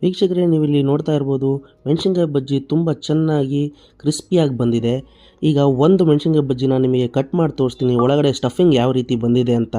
ವೀಕ್ಷಕರೇ, ನೀವು ಇಲ್ಲಿ ನೋಡ್ತಾ ಇರ್ಬೋದು ಮೆಣಸಿನ್ಕಾಯಿ ಬಜ್ಜಿ ತುಂಬ ಚೆನ್ನಾಗಿ ಕ್ರಿಸ್ಪಿಯಾಗಿ ಬಂದಿದೆ. ಈಗ ಒಂದು ಮೆಣಸಿನ್ಕಾಯಿ ಬಜ್ಜಿನ ನಿಮಗೆ ಕಟ್ ಮಾಡಿ ತೋರಿಸ್ತೀನಿ, ಒಳಗಡೆ ಸ್ಟಫಿಂಗ್ ಯಾವ ರೀತಿ ಬಂದಿದೆ ಅಂತ.